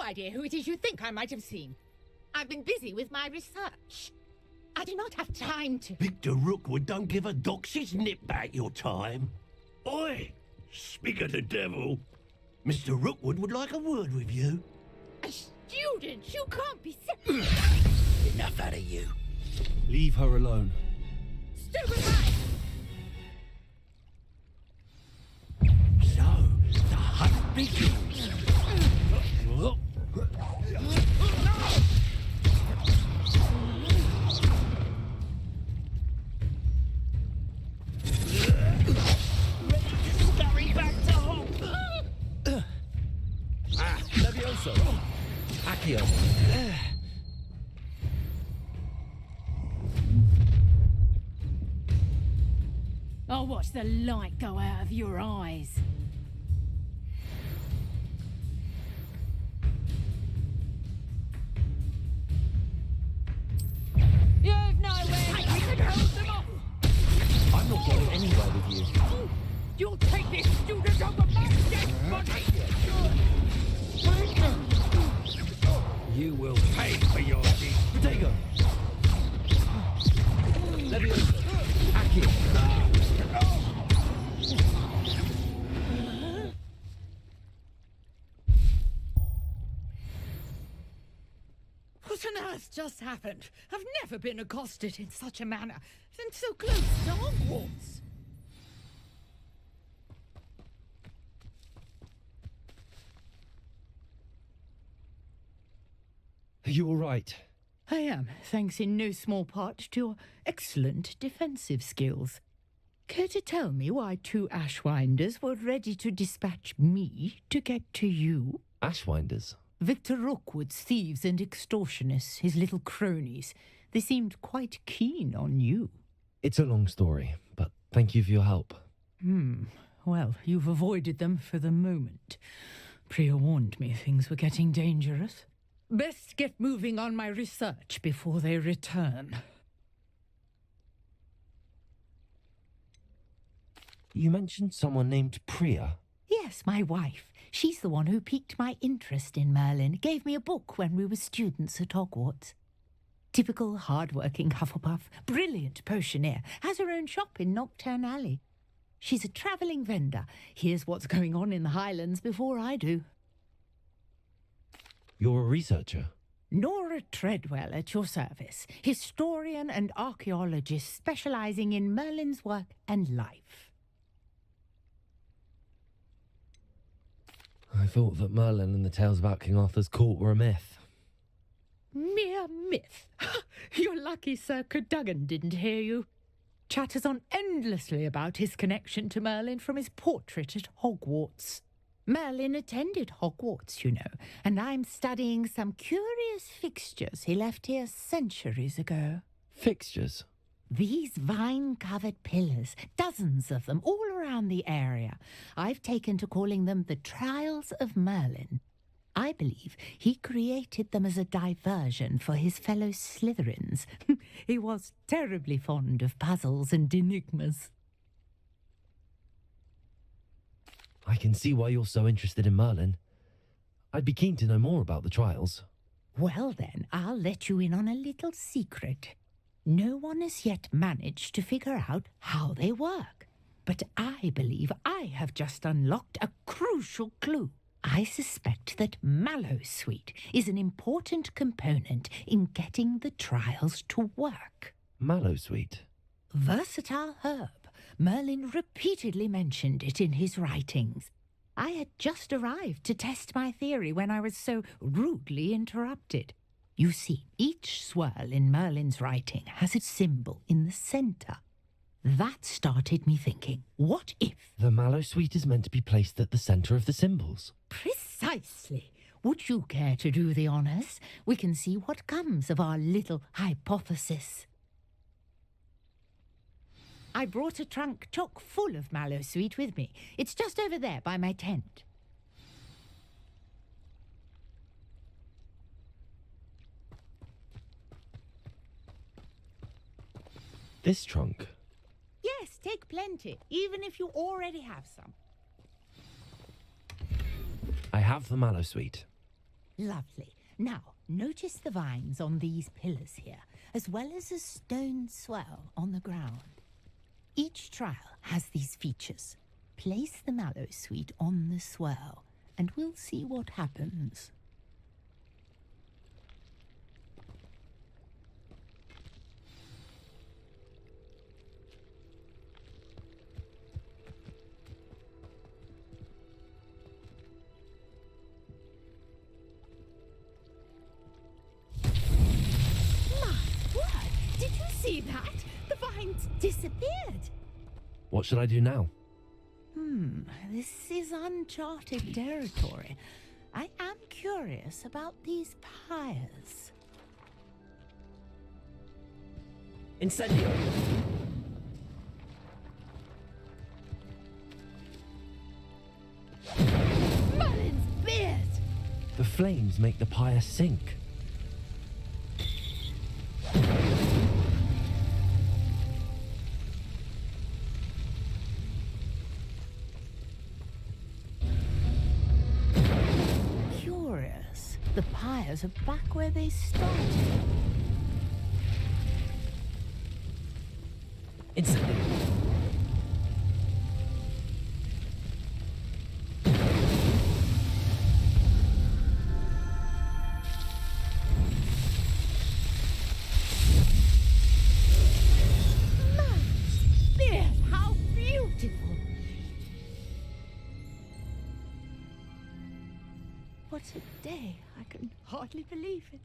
idea who it is you think I might have seen. I've been busy with my research. I do not have time to... Victor Rookwood don't give a dox's nip back your time. Oi! Speak of the devil. Mr. Rookwood would like a word with you. A student? You can't be... Enough out of you. Leave her alone. Stupid right! So, the hunt begins. Scurry back to home. Levioso. Accio. I'll watch the light go out of your eyes. You've nowhere we could hold them off. I'm not going anywhere with you. You'll take this student over my dead body. You will pay for your deed. Protego. Levioso. Accio. What on earth just happened? I've never been accosted in such a manner, and so close to Hogwarts. Are you all right? I am, thanks in no small part to your excellent defensive skills. Care to tell me why two Ashwinders were ready to dispatch me to get to you? Ashwinders? Victor Rookwood's thieves and extortionists, his little cronies. They seemed quite keen on you. It's a long story, but thank you for your help. Well, you've avoided them for the moment. Priya warned me things were getting dangerous. Best get moving on my research before they return. You mentioned someone named Priya. Yes, my wife. She's the one who piqued my interest in Merlin, gave me a book when we were students at Hogwarts. Typical hard-working Hufflepuff, brilliant potioneer, has her own shop in Knockturn Alley. She's a travelling vendor, hears what's going on in the Highlands before I do. You're a researcher? Nora Treadwell at your service, historian and archaeologist specialising in Merlin's work and life. I thought that Merlin and the tales about King Arthur's court were a myth. Mere myth. You're lucky Sir Cadogan didn't hear you. Chatters on endlessly about his connection to Merlin from his portrait at Hogwarts. Merlin attended Hogwarts, you know, and I'm studying some curious fixtures he left here centuries ago. Fixtures? These vine-covered pillars, dozens of them, all around the area. I've taken to calling them the Trials of Merlin. I believe he created them as a diversion for his fellow Slytherins. He was terribly fond of puzzles and enigmas. I can see why you're so interested in Merlin. I'd be keen to know more about the trials. Well then, I'll let you in on a little secret. No one has yet managed to figure out how they work. But I believe I have just unlocked a crucial clue. I suspect that Mallowsweet is an important component in getting the trials to work. Mallowsweet? Versatile herb. Merlin repeatedly mentioned it in his writings. I had just arrived to test my theory when I was so rudely interrupted. You see, each swirl in Merlin's writing has a symbol in the centre. That started me thinking, what if... The Mallowsweet is meant to be placed at the centre of the symbols. Precisely. Would you care to do the honours? We can see what comes of our little hypothesis. I brought a trunk chock full of Mallowsweet with me. It's just over there by my tent. This trunk? Yes, take plenty, even if you already have some. I have the Mallowsweet. Lovely. Now, notice the vines on these pillars here, as well as a stone swell on the ground. Each trial has these features. Place the mallow sweet on the swirl, and we'll see what happens. Did you see that? The vines disappeared. What should I do now? This is uncharted territory. I am curious about these pyres. Incendio! Merlin's beard! The flames make the pyre sink. Curious. The pyres are back where they started. Incendio! How beautiful! What a day. I can hardly believe it.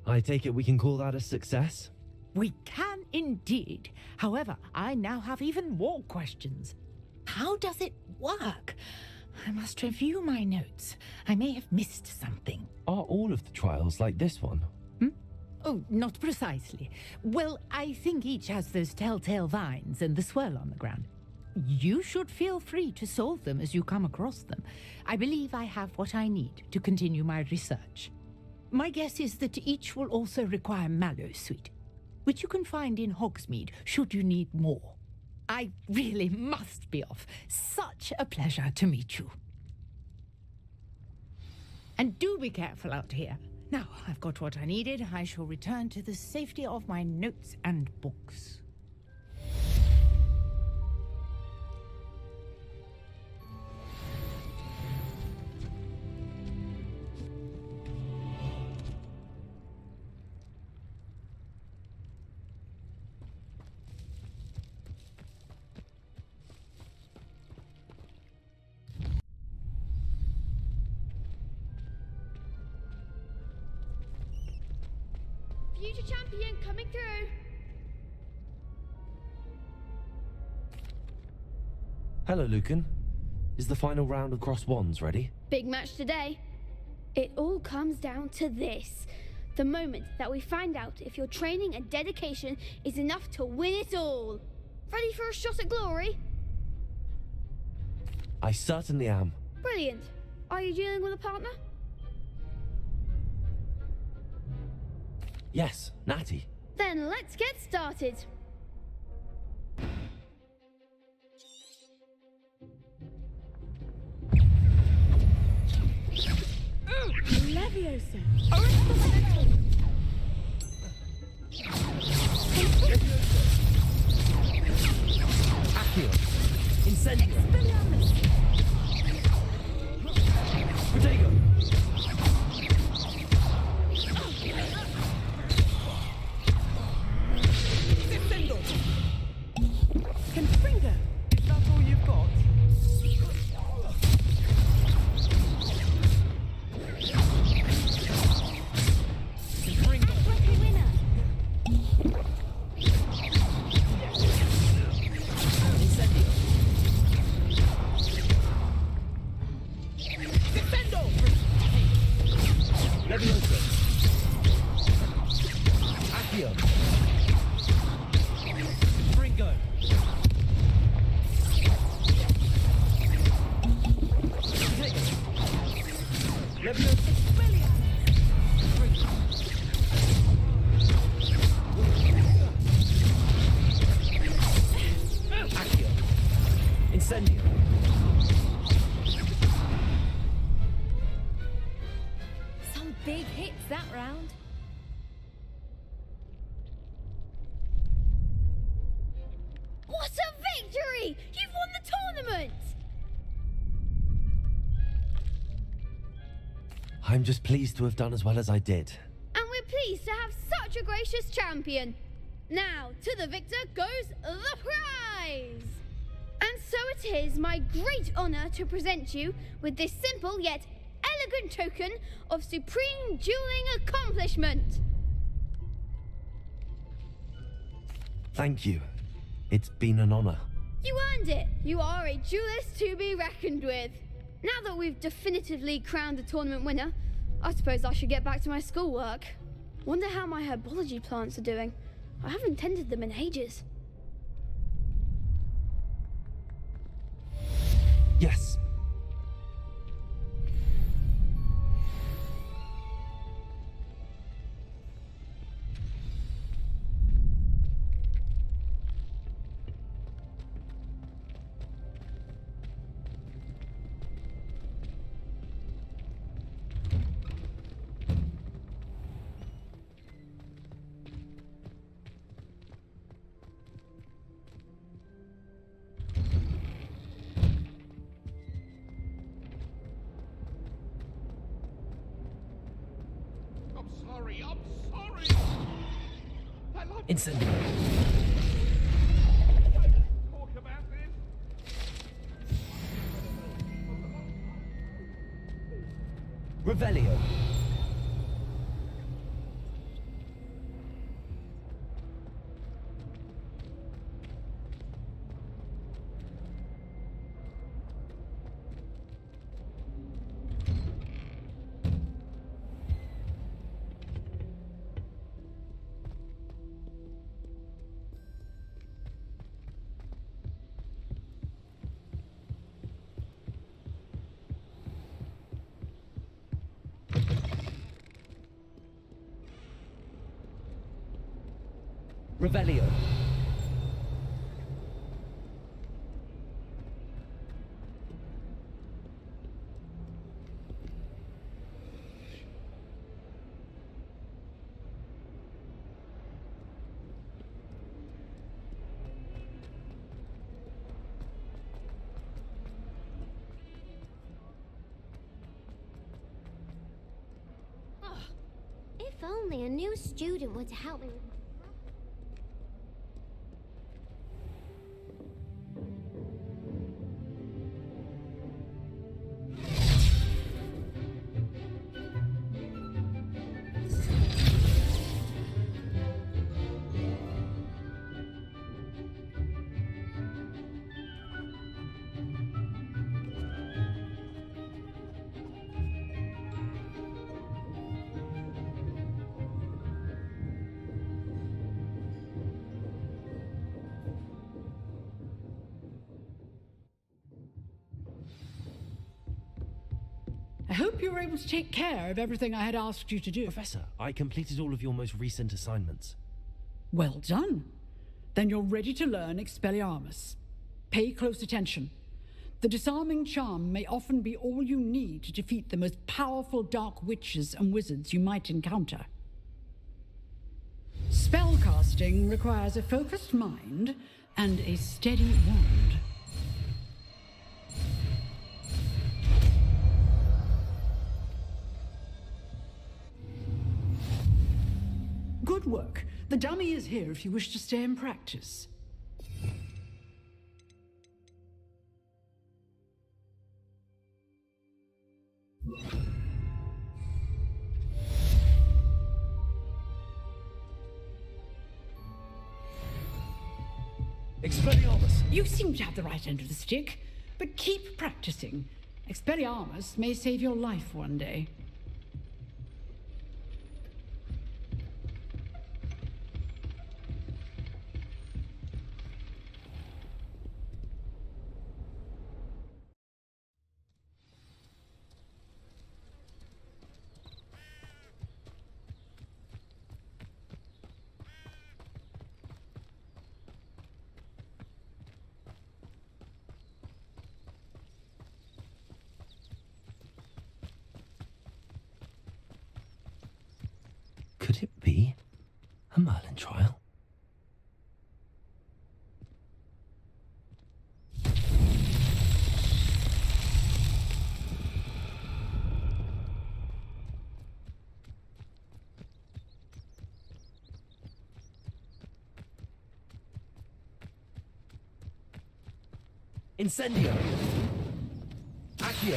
I take it we can call that a success? We can indeed. However, I now have even more questions. How does it work? I must review my notes. I may have missed something. Are all of the trials like this one? Oh, not precisely. Well, I think each has those telltale vines and the swirl on the ground. You should feel free to solve them as you come across them. I believe I have what I need to continue my research. My guess is that each will also require mallow sweet, which you can find in Hogsmeade should you need more. I really must be off. Such a pleasure to meet you. And do be careful out here. Now, I've got what I needed. I shall return to the safety of my notes and books. Future champion coming through. Hello, Lucan. Is the final round of Cross Wands ready? Big match today. It all comes down to this. The moment that we find out if your training and dedication is enough to win it all. Ready for a shot at glory? I certainly am. Brilliant. Are you dealing with a partner? Yes, Natty. Then let's get started. Leviosa! Accio! Incendio! Expelliarmus! Protego! Confringo! Is that all you've got? tournament! I'm just pleased to have done as well as I did. And we're pleased to have such a gracious champion. Now, to the victor goes the prize! And so it is my great honour to present you with this simple yet elegant token of supreme dueling accomplishment. Thank you. It's been an honor. You earned it. You are a duelist to be reckoned with. Now that we've definitively crowned the tournament winner, I suppose I should get back to my schoolwork. Wonder how my herbology plants are doing. I haven't tended them in ages. Yes. I'm sorry. Incendiary. Talk about this. Revelio. Revelio. If only a new student were to help me with my... I hope you were able to take care of everything I had asked you to do. Professor, I completed all of your most recent assignments. Well done. Then you're ready to learn Expelliarmus. Pay close attention. The disarming charm may often be all you need to defeat the most powerful dark witches and wizards you might encounter. Spellcasting requires a focused mind and a steady wand. Good work. The dummy is here if you wish to stay and practice. Expelliarmus! You seem to have the right end of the stick, but keep practicing. Expelliarmus may save your life one day. Could it be a Merlin trial? Incendio! Accio!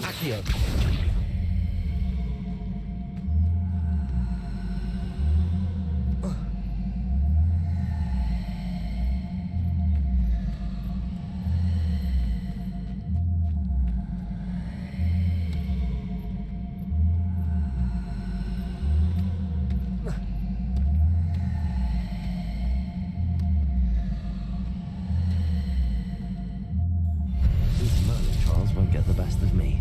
Accio! These Merlin trials won't get the best of me.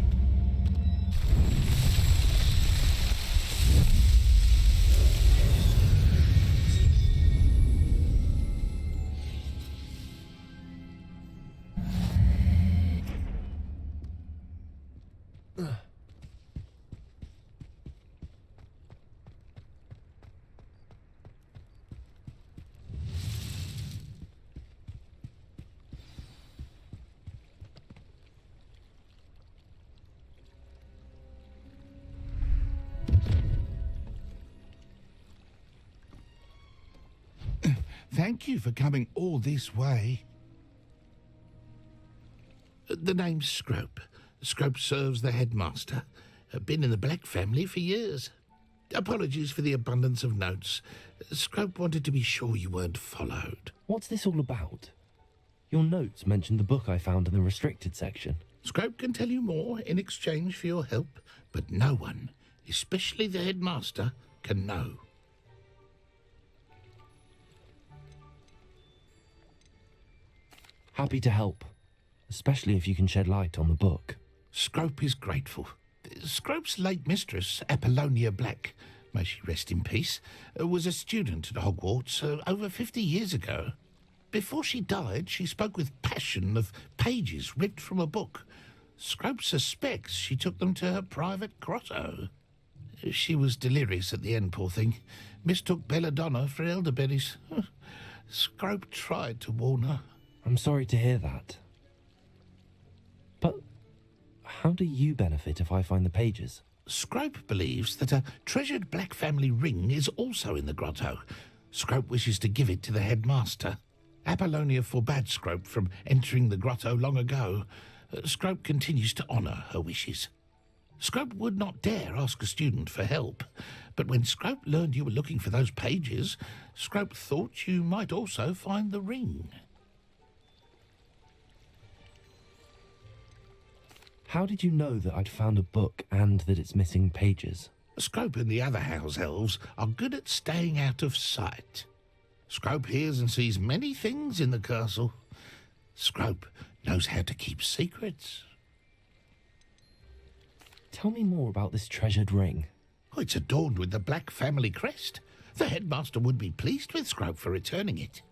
Thank you for coming all this way. The name's Scrope. Scrope serves the headmaster. Been in the Black family for years. Apologies for the abundance of notes. Scrope wanted to be sure you weren't followed. What's this all about? Your notes mentioned the book I found in the restricted section. Scrope can tell you more in exchange for your help, but no one, especially the headmaster, can know. Happy to help, especially if you can shed light on the book. Scrope is grateful. Scrope's late mistress, Apollonia Black, may she rest in peace, was a student at Hogwarts over 50 years ago. Before she died, she spoke with passion of pages ripped from a book. Scrope suspects she took them to her private grotto. She was delirious at the end, poor thing. Mistook belladonna for elderberries. Scrope tried to warn her. I'm sorry to hear that. But how do you benefit if I find the pages? Scrope believes that a treasured Black family ring is also in the grotto. Scrope wishes to give it to the headmaster. Apollonia forbade Scrope from entering the grotto long ago. Scrope continues to honour her wishes. Scrope would not dare ask a student for help, but when Scrope learned you were looking for those pages, Scrope thought you might also find the ring. How did you know that I'd found a book and that it's missing pages? Scrope and the other house elves are good at staying out of sight. Scrope hears and sees many things in the castle. Scrope knows how to keep secrets. Tell me more about this treasured ring. Oh, it's adorned with the Black family crest. The headmaster would be pleased with Scrope for returning it.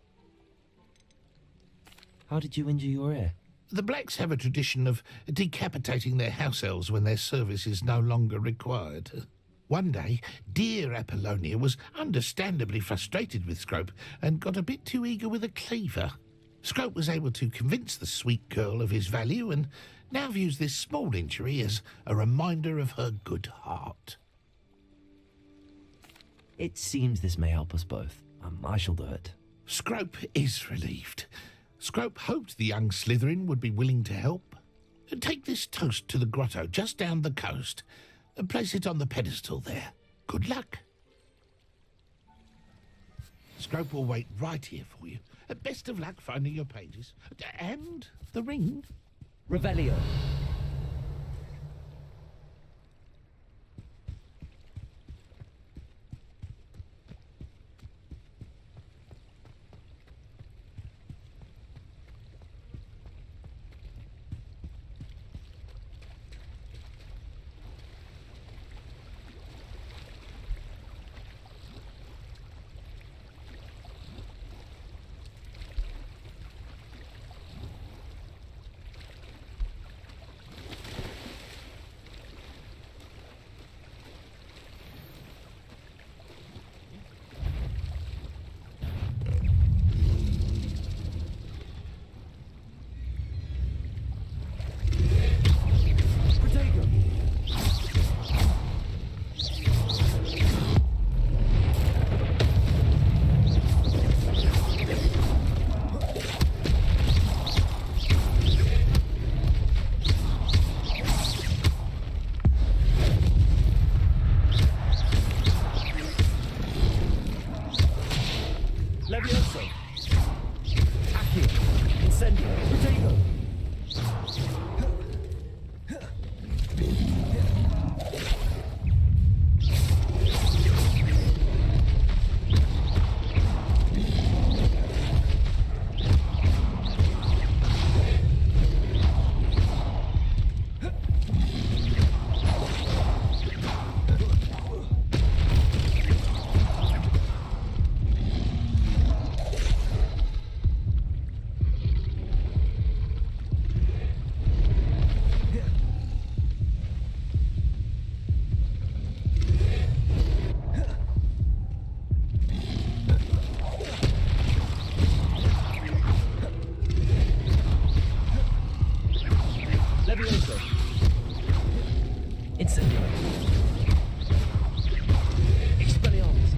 How did you injure your ear? The Blacks have a tradition of decapitating their house elves when their service is no longer required. One day, dear Apollonia was understandably frustrated with Scrope and got a bit too eager with a cleaver. Scrope was able to convince the sweet girl of his value and now views this small injury as a reminder of her good heart. It seems this may help us both. I shall do it. Scrope is relieved. Scrope hoped the young Slytherin would be willing to help. Take this toast to the grotto just down the coast and place it on the pedestal there. Good luck. Scrope will wait right here for you. Best of luck finding your pages. And the ring. Revelio. Levioso. Accio. Incendio. Protego. Levioso. Incendio. Expelliarmus.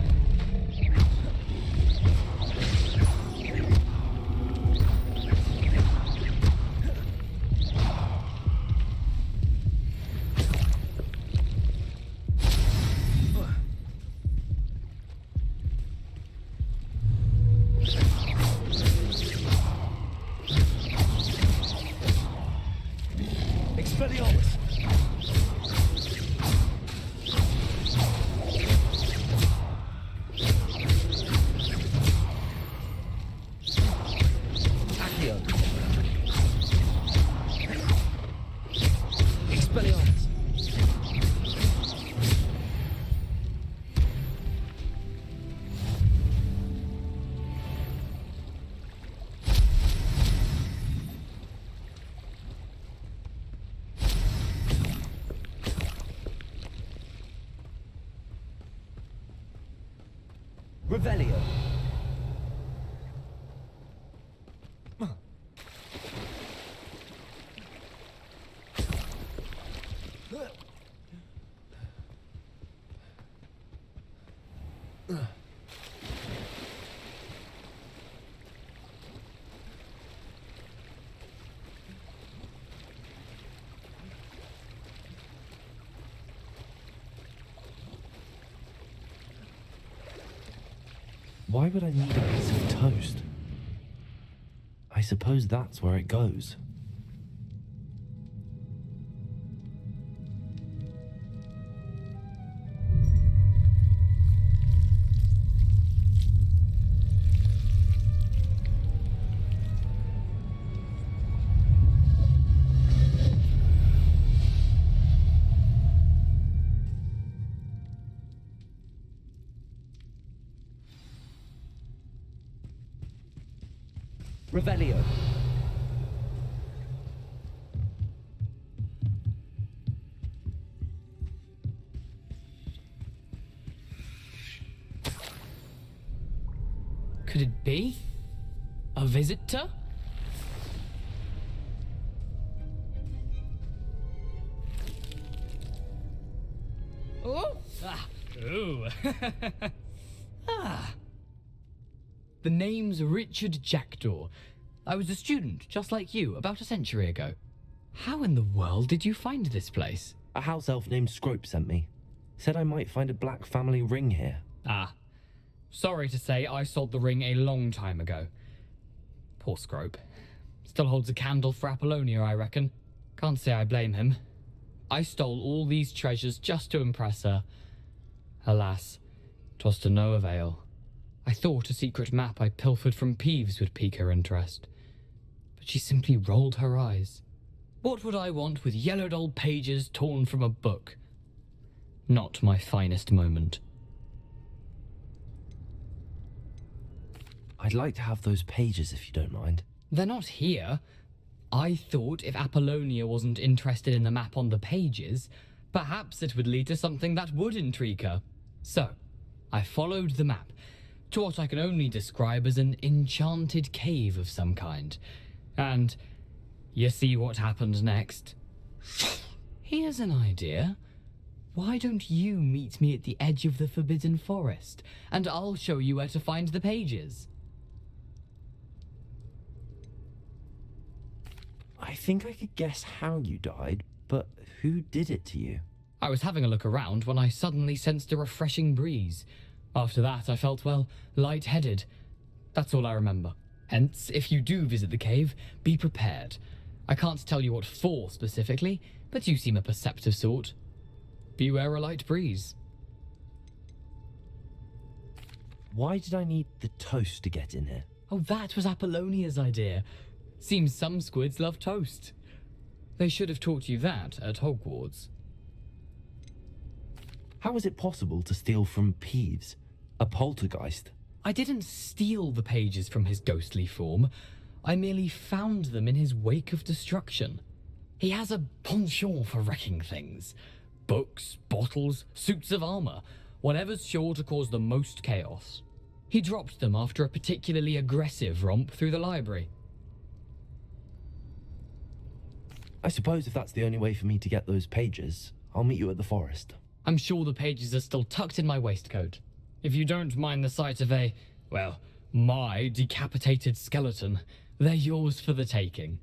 Expelliarmus. Accio. Expelliarmus. Revelio. Why would I need a piece of toast? I suppose that's where it goes. Revelio. Could it be? A visitor? Oh! Ah! Ooh! Ah. The name's Richard Jackdaw. I was a student, just like you, about a century ago. How in the world did you find this place? A house elf named Scrope sent me. Said I might find a black family ring here. Ah. Sorry to say, I sold the ring a long time ago. Poor Scrope. Still holds a candle for Apollonia, I reckon. Can't say I blame him. I stole all these treasures just to impress her. Alas, 'twas to no avail. I thought a secret map I pilfered from Peeves would pique her interest. But she simply rolled her eyes. What would I want with yellowed old pages torn from a book? Not my finest moment. I'd like to have those pages if you don't mind. They're not here. I thought if Apollonia wasn't interested in the map on the pages, perhaps it would lead to something that would intrigue her. So, I followed the map to what I can only describe as an enchanted cave of some kind. And you see what happened next? Here's an idea. Why don't you meet me at the edge of the Forbidden Forest, and I'll show you where to find the pages? I think I could guess how you died, but who did it to you? I was having a look around when I suddenly sensed a refreshing breeze. After that, I felt, well, lightheaded. That's all I remember. Hence, if you do visit the cave, be prepared. I can't tell you what for specifically, but you seem a perceptive sort. Beware a light breeze. Why did I need the toast to get in here? Oh, that was Apollonia's idea. Seems some squids love toast. They should have taught you that at Hogwarts. How is it possible to steal from Peeves, a poltergeist? I didn't steal the pages from his ghostly form. I merely found them in his wake of destruction. He has a penchant for wrecking things. Books, bottles, suits of armor, whatever's sure to cause the most chaos. He dropped them after a particularly aggressive romp through the library. I suppose if that's the only way for me to get those pages, I'll meet you at the forest. I'm sure the pages are still tucked in my waistcoat. If you don't mind the sight of my decapitated skeleton, they're yours for the taking.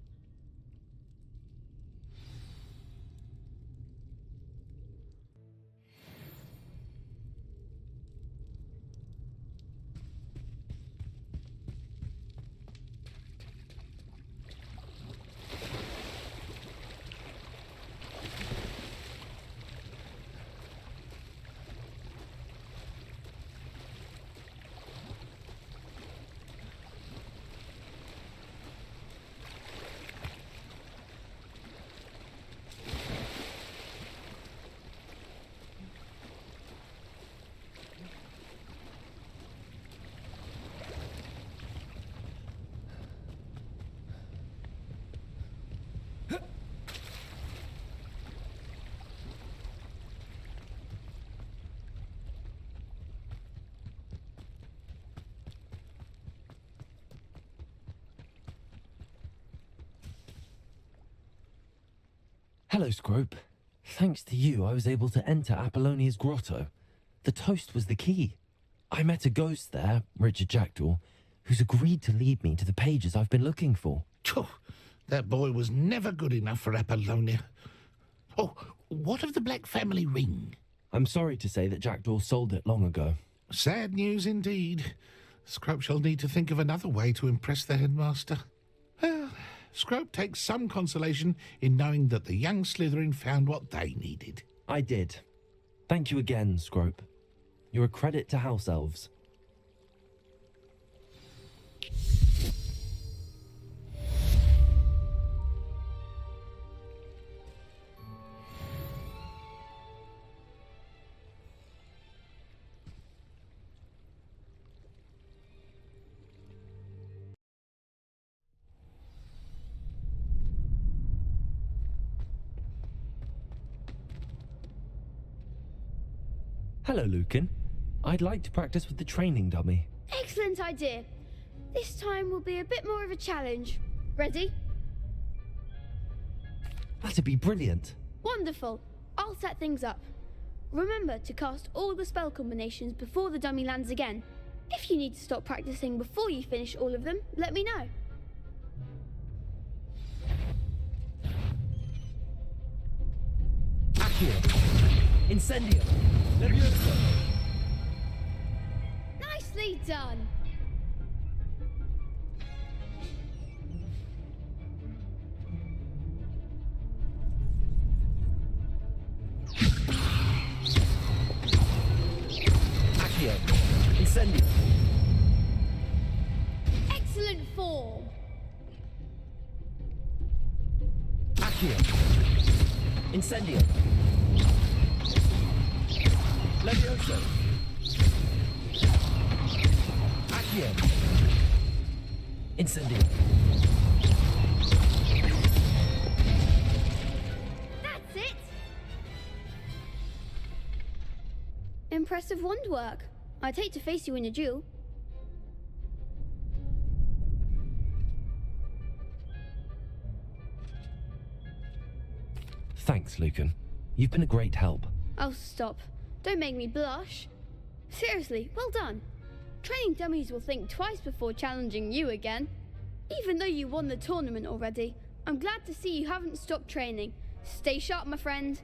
Hello, Scrope. Thanks to you, I was able to enter Apollonia's grotto. The toast was the key. I met a ghost there, Richard Jackdaw, who's agreed to lead me to the pages I've been looking for. Phew, that boy was never good enough for Apollonia. Oh, what of the Black family ring? I'm sorry to say that Jackdaw sold it long ago. Sad news indeed. Scrope shall need to think of another way to impress the headmaster. Well, Scrope takes some consolation in knowing that the young Slytherin found what they needed. I did. Thank you again, Scrope. You're a credit to house elves. Hello, Lucan. I'd like to practice with the training dummy. Excellent idea. This time will be a bit more of a challenge. Ready? That'd be brilliant. Wonderful. I'll set things up. Remember to cast all the spell combinations before the dummy lands again. If you need to stop practicing before you finish all of them, let me know. Accio! Incendio! Levioso! Nicely done! Accio! Incendio! Excellent form! Accio! Incendio! Levioso! Accio! Incendio! That's it! Impressive wand work. I'd hate to face you in a duel. Thanks, Lucan. You've been a great help. Oh, stop. Don't make me blush. Seriously, well done. Training dummies will think twice before challenging you again. Even though you won the tournament already, I'm glad to see you haven't stopped training. Stay sharp, my friend.